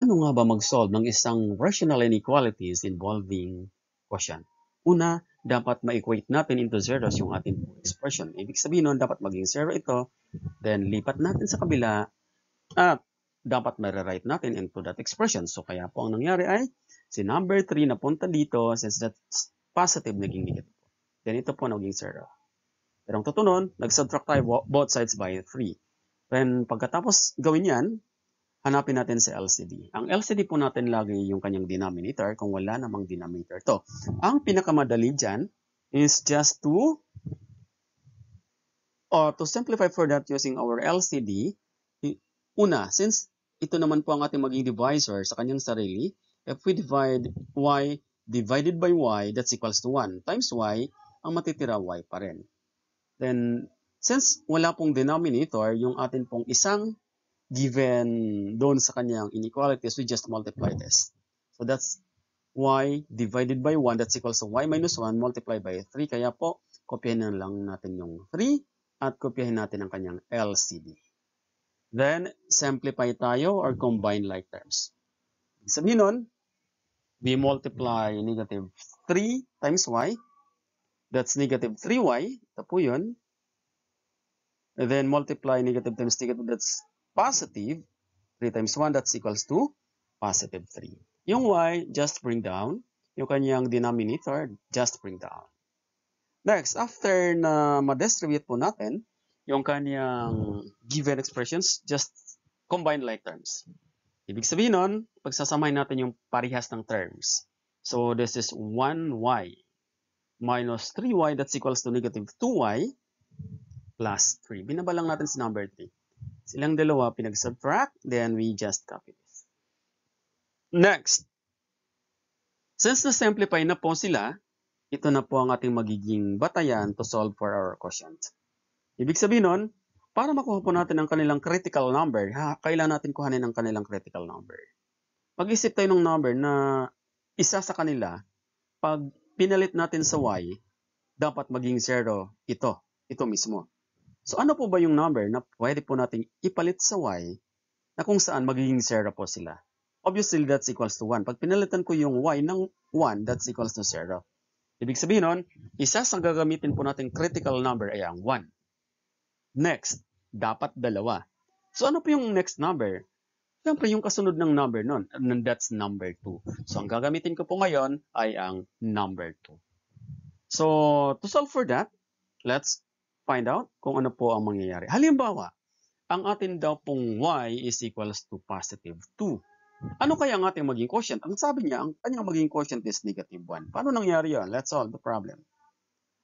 Paano nga ba mag-solve ng isang rational inequalities involving quotient? Una, dapat ma-equate natin into zeros yung ating expression. Ibig sabihin nun, dapat maging zero ito, then lipat natin sa kabila, at dapat ma-rewrite natin into that expression. So kaya po ang nangyari ay, si number 3 napunta dito, since that's positive, naging negative. Then ito po naging zero. Pero ang tutunon, nag-subtract tayo both sides by 3. Then pagkatapos gawin yan, hanapin natin sa LCD. Ang LCD po natin lagi yung kanyang denominator kung wala namang denominator to. Ang pinakamadali dyan is just to simplify for that using our LCD. Una, since ito naman po ang ating maging divisor sa kanyang sarili, if we divide y divided by y, that's equals to 1 times y, ang matitira y pa rin. Then, since wala pong denominator, yung atin pong isang given doon sa kanyang inequalities, we just multiply this. So that's y divided by 1, that's equals to y minus 1 multiplied by 3. Kaya po, kopyahin na lang natin yung 3 at kopyahin natin ang kanyang LCD. Then, simplify tayo or combine like terms. Sabihin nun, we multiply negative 3 times y. That's negative 3y. Ito po yun. And then multiply negative times negative, that's positive. 3 times 1, that's equals to positive 3. Yung y, just bring down. Yung kanyang denominator, just bring down. Next, after na ma-distribute po natin, yung kanyang given expressions, just combine like terms. Ibig sabihin nun, pagsasamahin natin yung parehas ng terms. So this is 1y minus 3y, that's equals to negative 2y plus 3. Binabalang natin si number 3. Silang dalawa pinag-subtract, then we just copy this. Next, since na-simplify na po sila, ito na po ang ating magiging batayan to solve for our quotient. Ibig sabihin nun, para makuha po natin ang kanilang critical number, kailangan natin kuhanin ang kanilang critical number. Mag-isip tayo ng number na isa sa kanila, pag pinalit natin sa y, dapat maging 0 ito mismo. So ano po ba yung number na pwede po natin ipalit sa y na kung saan magiging 0 po sila? Obviously, that's equals to 1. Pag pinalitan ko yung y ng 1, that's equals to 0. Ibig sabihin nun, isa sa gagamitin po natin critical number ay ang 1. Next, dapat dalawa. So ano po yung next number? Siyempre yung kasunod ng number nun, that's number 2. So ang gagamitin ko po ngayon ay ang number 2. So to solve for that, let's find out kung ano po ang mangyayari. Halimbawa, ang atin daw pong y is equals to positive 2. Ano kaya ang ating maging quotient? Ang sabi niya, ang kanyang maging quotient is negative 1. Paano nangyari yun? Let's solve the problem.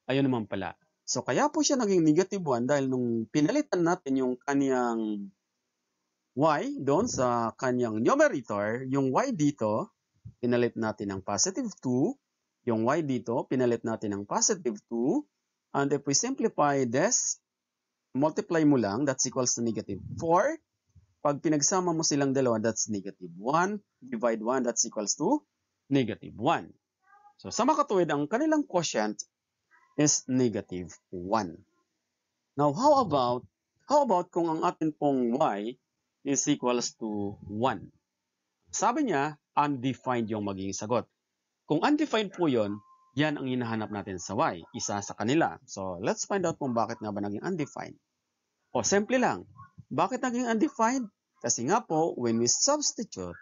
Ayun naman pala. So kaya po siya naging negative 1 dahil nung pinalitan natin yung kanyang y doon sa kanyang numerator, yung y dito, pinalit natin ng positive 2. Yung y dito, pinalit natin ng positive 2. And if we simplify this, multiply mo lang, that's equals to negative 4. Pag pinagsama mo silang dalawa, that's negative 1. Divide 1, that's equals to negative 1. So sa makatuwid, ang kanilang quotient is negative 1. Now, how about kung ang atin pong y is equals to 1? Sabi niya, undefined yung magiging sagot. Kung undefined po yun, yan ang hinahanap natin sa y, isa sa kanila. So, let's find out kung bakit nga ba naging undefined. O, simple lang. Bakit naging undefined? Kasi nga po, when we substitute,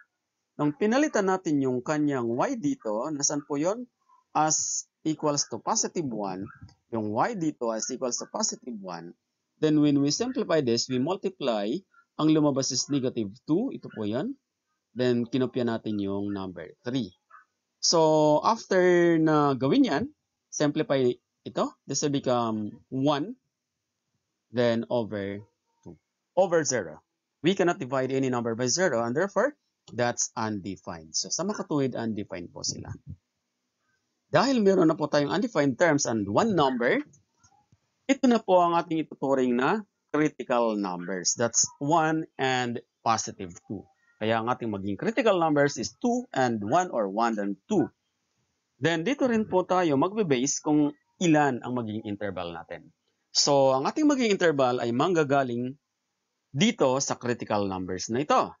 nung pinalitan natin yung kanyang y dito, nasan po yun? As equals to positive 1, yung y dito as equals to positive 1, then when we simplify this, we multiply, ang lumabas is negative 2, ito po yan, then kinopya natin yung number 3. So, after na gawin yan, simplify ito, this will become 1, then over 2, over 0. We cannot divide any number by 0, and therefore, that's undefined. So, sa makatuwid, undefined po sila. Dahil meron na po tayong undefined terms and one number, ito na po ang ating ituturing na critical numbers. That's 1 and positive 2. Kaya ang ating maging critical numbers is 2 and 1 or 1 and 2. Then dito rin po tayo magbe-base kung ilan ang magiging interval natin. So ang ating magiging interval ay manggagaling dito sa critical numbers na ito.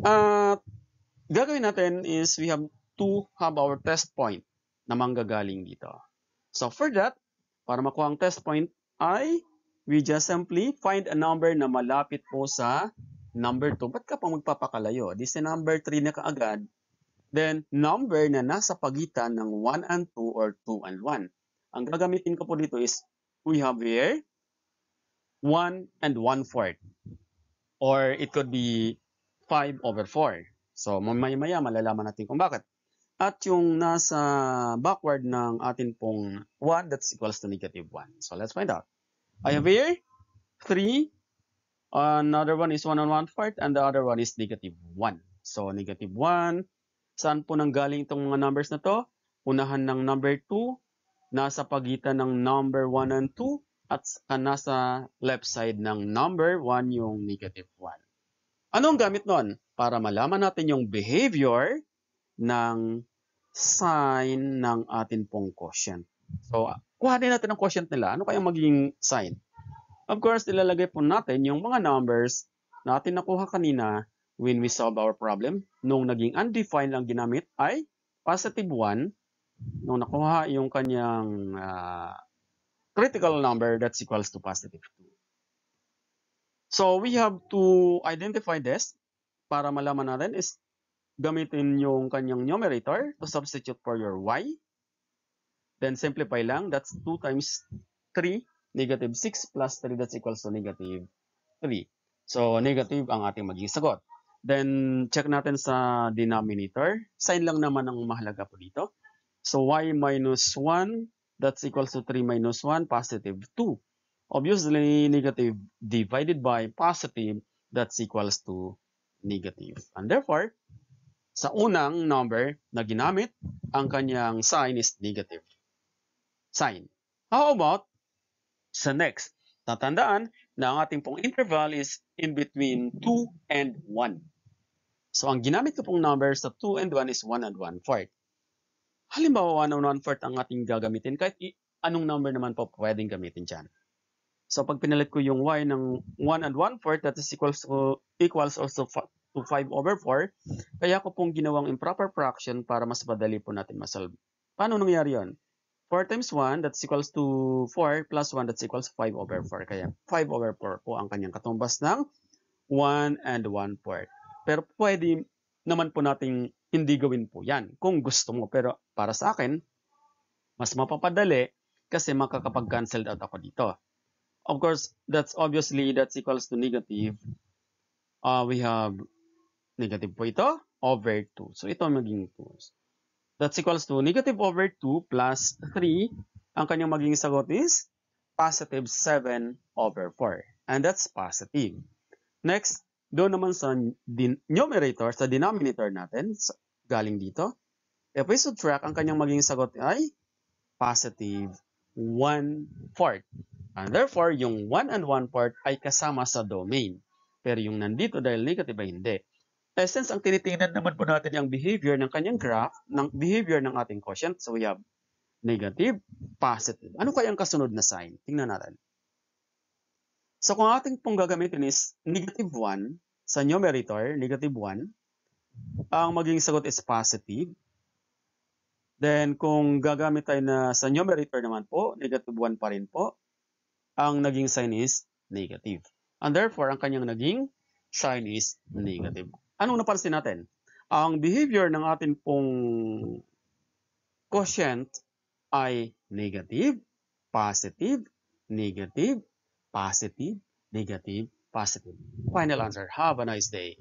At gagawin natin is we have to have our test point na manggagaling dito. So for that, para makuha ang test point ay we just simply find a number na malapit po sa number 2. Ba't ka pa magpapakalayo? This is number 3 na kaagad. Then, number na nasa pagitan ng 1 and 2 or 2 and 1. Ang gagamitin ko po dito is we have here 1 and 1/4. Or it could be 5/4. So, mamaya malalaman natin kung bakit. At yung nasa backward ng atin pong 1, that's equals to negative 1. So, let's find out. I have here 3. Another one is 1 and 1/4 and the other one is negative 1. So, negative 1. Saan po nanggaling itong mga numbers na to? Unahan ng number 2, nasa pagitan ng number 1 and 2, at nasa left side ng number 1 yung negative 1. Anong gamit nun? Para malaman natin yung behavior ng sign ng atin pong quotient. So, kuhanin natin ang quotient nila. Ano kayang magiging sign? Of course, ilalagay po natin yung mga numbers na atin nakuha kanina when we solve our problem. Nung naging undefined lang ginamit ay positive 1. Nung nakuha yung kanyang critical number, that's equals to positive 2. So, we have to identify this para malaman natin is gamitin yung kanyang numerator to substitute for your y. Then, simplify lang. That's 2 times 3, negative 6 plus 3, that's equals to negative 3. So, negative ang ating magiging sagot. Then, check natin sa denominator. Sign lang naman ang mahalaga po dito. So, y minus 1, that's equals to 3 minus 1, positive 2. Obviously, negative divided by positive, that's equals to negative. And therefore, sa unang number na ginamit, ang kanyang sign is negative sign. How about sa next? Tatandaan na ang ating pong interval is in between 2 and 1. So, ang ginamit ko pong number sa 2 and 1 is 1 and 1/4. Halimbawa, 1 and 1/4 ang ating gagamitin. Kahit anong number naman po pwedeng gamitin dyan. So, pag pinalit ko yung y ng 1 and 1/4, that is equals also to 5/4. Kaya ko pong ginawang improper fraction para mas madali po natin masolve. Paano nangyari yun? 4 times 1, that's equals to 4, plus 1, that's equals 5/4. Kaya 5/4 po ang kanyang katumbas ng 1 and 1/4. Pero pwede naman po nating hindi gawin po yan kung gusto mo. Pero para sa akin, mas mapapadali kasi makakapag-cancel out ako dito. Of course, that's equals to negative. We have negative po ito over 2. So ito magiging 2. That's equals to negative over 2 plus 3. Ang kanyang magiging sagot is positive 7/4. And that's positive. Next, doon naman sa numerator, sa denominator natin, galing dito. If we subtract, ang kanyang magiging sagot ay positive 1/4. And therefore, yung 1 and 1/4 ay kasama sa domain. Pero yung nandito dahil negative ay hindi. Since ang tinitingnan naman po natin yung behavior ng kanyang graph, ng behavior ng ating quotient, so we have negative, positive. Ano kaya ang kasunod na sign? Tingnan natin. So kung ating pong gagamitin is negative 1 sa numerator, negative 1, ang magiging sagot is positive. Then kung gagamit tayo na sa numerator naman po, negative 1 pa rin po, ang naging sign is negative. And therefore, ang kanyang naging sign is negative. Anong napansin natin? Ang behavior ng ating pong quotient ay negative, positive, negative, positive, negative, positive. Final answer. Have a nice day.